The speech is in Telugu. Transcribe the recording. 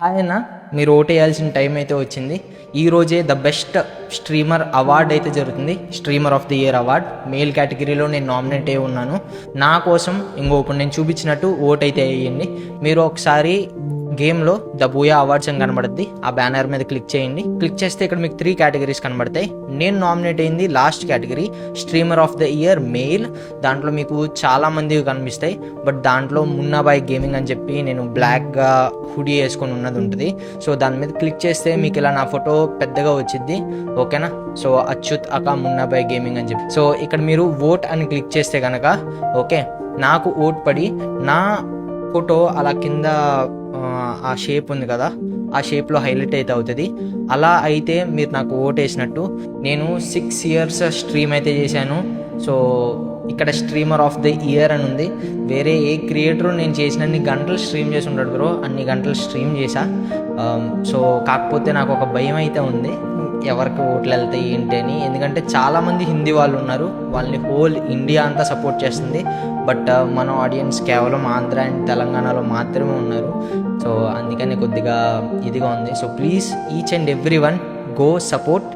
హాయ్ అన్న, మీరు ఓటేయాల్సిన టైం అయితే వచ్చింది. ఈరోజే ద బెస్ట్ స్ట్రీమర్ అవార్డ్ అయితే జరుగుతుంది. Streamer of the year award male కేటగిరీలో నేను నామినేట్ అయి ఉన్నాను. నా కోసం ఇప్పుడు నేను చూపించినట్టు ఓట్ అయితే వేయండి. మీరు ఒకసారి గేమ్లో ద బూయా అవార్డ్స్ అని కనబడుద్ది, ఆ బ్యానర్ మీద క్లిక్ చేయండి. క్లిక్ చేస్తే ఇక్కడ మీకు 3 కేటగిరీస్ కనబడతాయి. నేను నామినేట్ అయింది last category, streamer of the year mail. దాంట్లో మీకు చాలా మంది కనిపిస్తాయి, బట్ దాంట్లో మున్నాబాయ్ గేమింగ్ అని చెప్పి నేను బ్లాక్గా హుడీ వేసుకొని ఉన్నది ఉంటుంది. సో దాని మీద క్లిక్ చేస్తే మీకు ఇలా నా ఫోటో పెద్దగా వచ్చింది, ఓకేనా. సో అచ్యుత్ అకా మున్నాబాయ్ గేమింగ్ అని చెప్పి. సో ఇక్కడ మీరు ఓట్ అని క్లిక్ చేస్తే కనుక ఓకే, నాకు ఓట్ పడి నా ఫోటో అలా కింద ఆ షేప్ ఉంది కదా, ఆ షేప్లో హైలైట్ అయితే అవుతుంది. అలా అయితే మీరు నాకు ఓట్ వేసినట్టు. నేను 6 years స్ట్రీమ్ అయితే చేశాను. సో ఇక్కడ స్ట్రీమర్ ఆఫ్ ద ఇయర్ అని ఉంది. వేరే ఏ క్రియేటరు నేను చేసినన్ని గంటలు స్ట్రీమ్ చేసి ఉంటాడు బ్రో, అన్ని గంటలు స్ట్రీమ్ చేశా. సో కాకపోతే నాకు ఒక భయం అయితే ఉంది, ఎవరికి ఓట్లు వెళ్తాయి ఏంటి అని. ఎందుకంటే చాలామంది హిందీ వాళ్ళు ఉన్నారు, వాళ్ళని హోల్ ఇండియా అంతా సపోర్ట్ చేస్తుంది. బట్ మన ఆడియన్స్ కేవలం ఆంధ్ర అండ్ తెలంగాణలో మాత్రమే ఉన్నారు. సో అందుకని కొద్దిగా ఇదిగా ఉంది. So please each and every one go support